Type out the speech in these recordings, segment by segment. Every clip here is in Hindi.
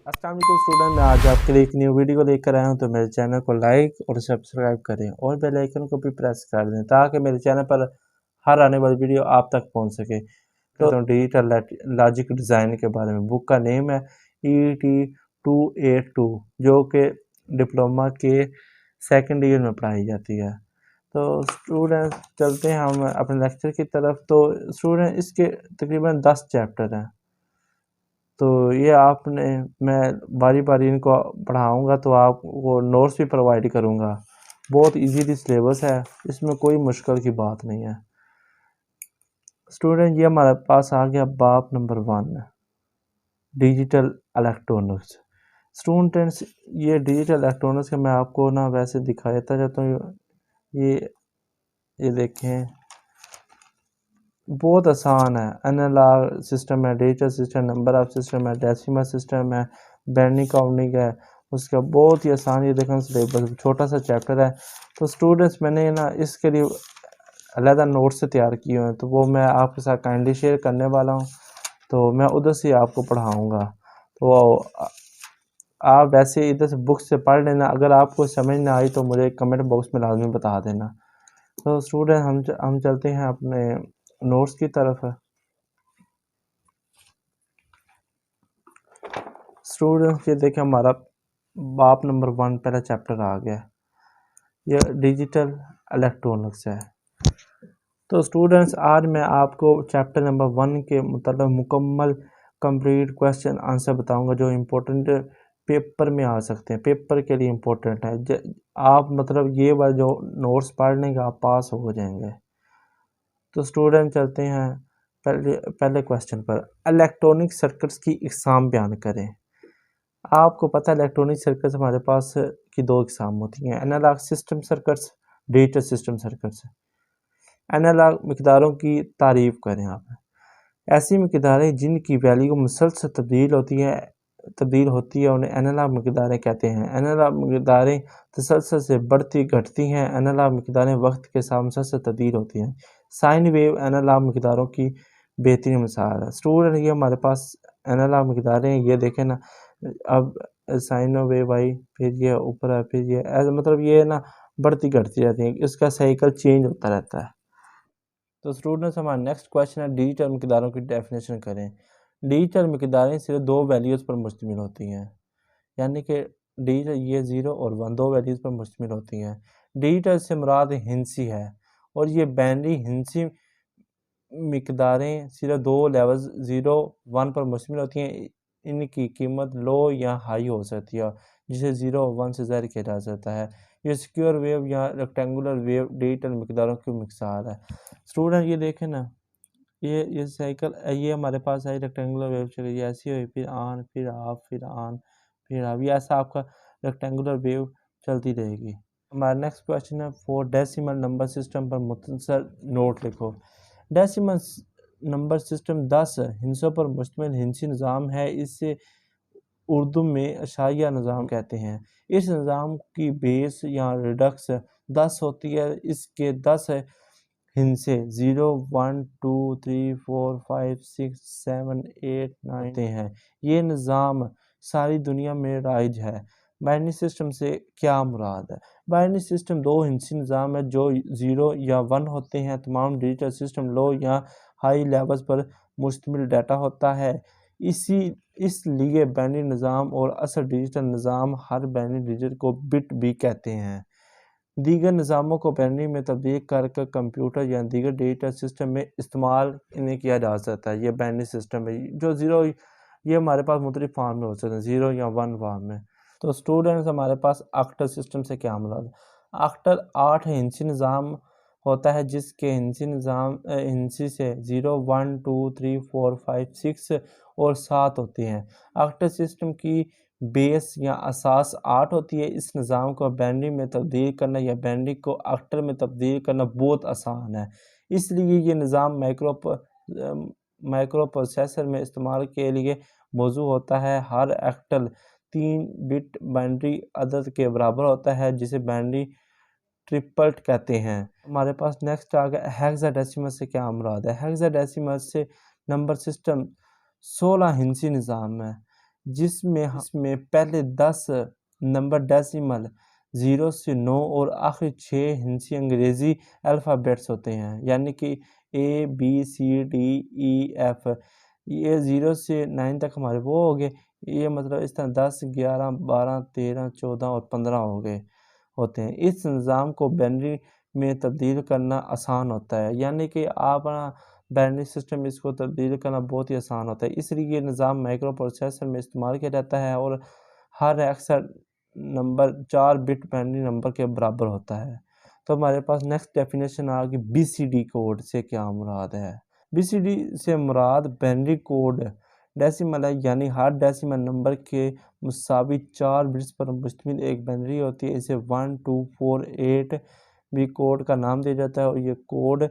अस्सलाम वालेकुम स्टूडेंट, मैं आज आपके लिए एक न्यू वीडियो लेकर आया हूं। तो मेरे चैनल को लाइक और सब्सक्राइब करें और बेल आइकन को भी प्रेस कर दें ताकि मेरे चैनल पर हर आने वाली वीडियो आप तक पहुंच सके। तो डिजिटल लॉजिक डिज़ाइन के बारे में बुक का नेम है ET282 जो कि डिप्लोमा के सेकेंड ईयर में पढ़ाई जाती है। तो स्टूडेंट चलते हैं हम अपने लेक्चर की तरफ। तो स्टूडेंट इसके तकरीबन 10 चैप्टर हैं। तो ये आपने मैं बारी बारी इनको पढ़ाऊँगा तो आपको नोट्स भी प्रोवाइड करूँगा। बहुत इजीली सिलेबस है, इसमें कोई मुश्किल की बात नहीं है। स्टूडेंट ये हमारे पास आ गया बाब नंबर 1, डिजिटल इलेक्ट्रॉनिक्स। स्टूडेंट्स ये डिजिटल इलेक्ट्रॉनिक्स का मैं आपको ना वैसे दिखा देता जाता हूँ। ये देखें, बहुत आसान है। एनालॉग सिस्टम है, digital system, number of system है, डेसिमल सिस्टम है, बाइनरी काउंटिंग है। उसका बहुत ही आसान, ये देखें सिलेबस छोटा सा चैप्टर है। तो स्टूडेंट्स मैंने ना इसके लिए अलग नोट्स से तैयार किए हैं, तो वो मैं आपके साथ काइंडली शेयर करने वाला हूँ। तो मैं उधर से आपको पढ़ाऊँगा। तो आप वैसे इधर से बुक से पढ़ लेना। अगर आपको समझ ना आई तो मुझे कमेंट बॉक्स में लाजमी बता देना। तो स्टूडेंट हम चलते हैं अपने नोट्स की तरफ है। स्टूडेंट्स ये देखें, हमारा बाब नंबर 1 पहला चैप्टर आ गया। ये डिजिटल इलेक्ट्रॉनिक्स है। तो स्टूडेंट्स आज मैं आपको चैप्टर नंबर 1 के मतलब मुकम्मल कंप्लीट क्वेश्चन आंसर बताऊंगा जो इम्पोर्टेंट पेपर में आ सकते हैं, पेपर के लिए इम्पोर्टेंट है। आप मतलब ये वाला जो नोट्स पढ़ लेंगे आप पास हो जाएंगे। तो स्टूडेंट चलते हैं पहले क्वेश्चन पर। इलेक्ट्रॉनिक सर्किट्स की इकसाम बयान करें। आपको पता है इलेक्ट्रॉनिक सर्किट्स हमारे पास की 2 इकसाम होती हैं, analog system circuits, digital system circuits. Analog मिकदारों की तारीफ करें आप। ऐसी मिकदारें जिनकी वैल्यू मुसलसल तब्दील होती है उन्हें एनालॉग मिकदारें कहते हैं। एनालॉग मिकदारें तसलसल से बढ़ती घटती हैं। एनालॉग मिकदारें वक्त के साथ मुसलसल तब्दील होती हैं। साइन वेव एनालॉग मिकदारों की बेहतरीन मिसाल है। स्टूडेंट ये हमारे पास एनालॉग मिकदारें ये देखें ना, अब साइन वेव आई, फिर ये ऊपर है, फिर ये ऐसा मतलब ये ना बढ़ती घटती रहती है, इसका साइकिल चेंज होता रहता है। तो स्टूडेंट्स हमारा नेक्स्ट क्वेश्चन है, डिजिटल मिकदारों की डेफिनेशन करें। डिजिटल मिकदारें सिर्फ 2 वैल्यूज़ पर मुश्तमिल होती हैं, यानी कि डिजिटल ये 0 और 1 2 वैल्यूज़ पर मुश्तमिल होती हैं। डिजिटल से मुराद हिंसी है और ये बाइनरी हिंसी मिकदारें सिर्फ 2 लेवल्स 0 1 पर मुश्तमिल होती हैं। इनकी कीमत लो या हाई हो सकती है, जिसे 0 और 1 से ज़ाहिर किया जा सकता है। ये स्क्वायर वेव या रेक्टेंगुलर वेव डिजिटल मिकदारों की मिसाल है। स्टूडेंट ये देखें ना, ये साइकिल ये हमारे पास है, रेक्टेंगुलर वेव चली गई ऐसी हुई, फिर ऑन, फिर ऑफ, फिर ऑन, फिर ऑफ, ये ऐसा आपका रेक्टेंगुलर वेव चलती रहेगी। हमारा नेक्स्ट क्वेश्चन है, फॉर डेसिमल नंबर सिस्टम पर मुख्तसर नोट लिखो। डेसिमल नंबर सिस्टम 10 हिस्सों पर मुश्तमिल हिंसी निज़ाम है। इसे उर्दू में अशारिया निज़ाम कहते हैं। इस निज़ाम की बेस या रिडक्स 10 होती है। इसके 10 हिंसे 0 1 2 3 4 5 6 7 8 9 होते हैं। ये निज़ाम सारी दुनिया में राइज है। बाइनरी सिस्टम से क्या मुराद है? बाइनरी सिस्टम 2 हिंसी निज़ाम है जो 0 या 1 होते हैं। तमाम डिजिटल सिस्टम लो या हाई लेवल्स पर मुश्तमिल डाटा होता है। इसलिए बाइनरी निज़ाम और असल डिजिटल निज़ाम हर बाइनरी डिजिट को बिट भी कहते हैं। दीगर निज़ामों को बाइनरी में तब्दील करके कंप्यूटर या दीगर डिजिटल सिस्टम में इस्तेमाल इन्हें किया जा सकता है। ये बाइनरी सिस्टम है जो 0 ये हमारे पास मुख्तलिफ फॉर्म में हो सकते हैं, 0 या 1 फॉर्म में। तो स्टूडेंट्स हमारे पास ऑक्टल सिस्टम से क्या मुराद है? ऑक्टल 8 हिंसी निज़ाम होता है जिसके हिंसी से 0 1 2 3 4 5 6 और 7 होती हैं। ऑक्टल सिस्टम की बेस या असास 8 होती है। इस निज़ाम को बाइनरी में तब्दील करना या बाइनरी को ऑक्टल में तब्दील करना बहुत आसान है। इसलिए ये निज़ाम माइक्रो प्रोसेसर में इस्तेमाल के लिए मौजू होता है। हर ऑक्टल 3 बिट बाइनरी अदद के बराबर होता है जिसे बाइनरी ट्रिपलेट कहते हैं। हमारे पास नेक्स्ट आ गया हेक्साडेसिमल से क्या मुराद है? हेक्साडेसिमल से नंबर सिस्टम 16 हिंसी निज़ाम है। जिसमें पहले 10 नंबर डेसिमल 0 से 9 और आखिरी 6 हिंदी अंग्रेज़ी अल्फ़ाबेट्स होते हैं, यानी कि A B C D E F। ये 0 से 9 तक हमारे वो हो गए। ये मतलब इस तरह 10 11 12 13 14 और 15 हो गए होते हैं। इस निज़ाम को बाइनरी में तब्दील करना आसान होता है, यानी कि आप बाइनरी सिस्टम इसको तब्दील करना बहुत ही आसान होता है। इसलिए ये निज़ाम माइक्रो प्रोसेसर में इस्तेमाल किया जाता है और हर hexa number 4 bit binary number के बराबर होता है। तो हमारे पास नेक्स्ट डेफिनेशन आ गई BCD कोड से क्या मुराद है। BCD से मुराद बाइनरी कोड डेसिमल है, यानी हर डेसिमल नंबर के मुसावी 4 बिट्स पर मुश्तमिल एक बाइनरी होती है। इसे 1 2 4 8 भी कोड का नाम दिया जाता है और ये कोड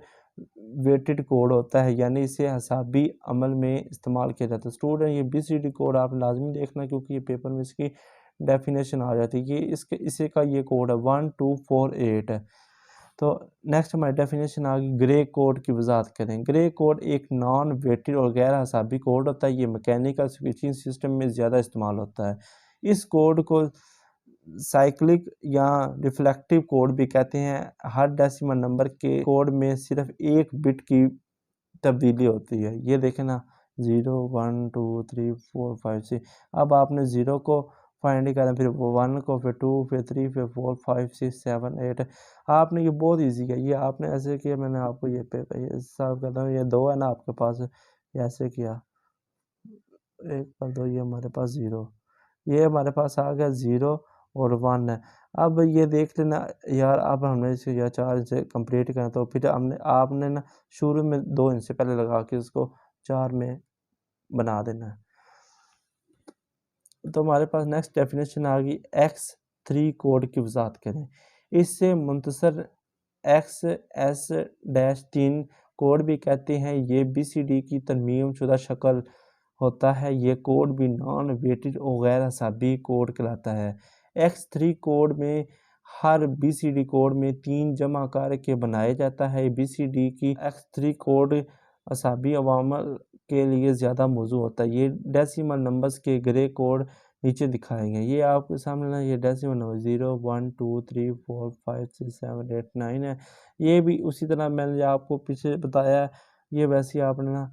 वेटेड कोड होता है, यानी इसे हिसाबी अमल में इस्तेमाल किया जाता है। स्टूडेंट ये BCD कोड आप लाजमी देखना, क्योंकि ये पेपर में इसकी डेफिनेशन आ जाती है। ये इसे का ये कोड है 1 2 4 8 है। तो नेक्स्ट हमारी डेफिनेशन आ गई ग्रे कोड की वजाहत करें। ग्रे कोड एक नॉन वेटेड और गैर हिसाबी कोड होता है। ये मैकेनिकल स्विचिंग सिस्टम में ज़्यादा इस्तेमाल होता है। इस कोड को साइक्लिक या रिफ्लेक्टिव कोड भी कहते हैं। हर डेसिमल नंबर के कोड में सिर्फ एक बिट की तब्दीली होती है। ये देखें ना, 0 1 2 3 4 5 6। अब आपने 0 को फाइंड करना, फिर 1 को, फिर 2, फिर 3, फिर 4 5 6 7 8। आपने ये बहुत इजी है, ये आपने ऐसे किया, मैंने आपको ये पेपर ये साफ करता हूँ, ये 2 है ना आपके पास, ये ऐसे किया 1 पर 2, ये हमारे पास 0, ये हमारे पास आ गया 0 और 1 है। अब ये देख लेना यार, अब हमने इसे या 4 इनसे कंप्लीट करना, तो फिर आपने ना शुरू में 2 इनसे पहले लगा के उसको 4 में बना देना है। तो हमारे पास नेक्स्ट डेफिनेशन आ गई X3 कोड की वजाहत करें। इससे मुंतसर XS-3 कोड भी कहते हैं। ये BCD की तरमीम शुदा शक्ल होता है। ये कोड भी नॉन वेटेड और गैर हिसाबी कोड कहलाता है। X3 कोड में हर BCD कोड में 3 जमा करके बनाया जाता है। BCD की X3 कोड हिसाबी अवामल के लिए ज़्यादा मौजूद होता है। ये डेसिमल नंबर्स के ग्रे कोड नीचे दिखाए गए। ये आपके सामने ना, ये डेसिमल नंबर 0 1 2 3 4 5 6 7 8 9 है। ये भी उसी तरह मैंने आपको पीछे बताया है, ये वैसे ही आपने ना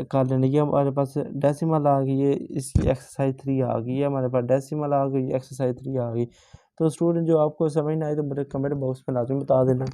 कर लेना। ये हमारे पास डेसिमल आ गई, ये इसकी एक्सरसाइज 3 आ गई, ये हमारे पास डेसिमल आ गई, एक्सरसाइज 3 आ गई। तो स्टूडेंट जो आपको समझ ना आए तो मेरे कमेंट बॉक्स में लाजमी बता देना।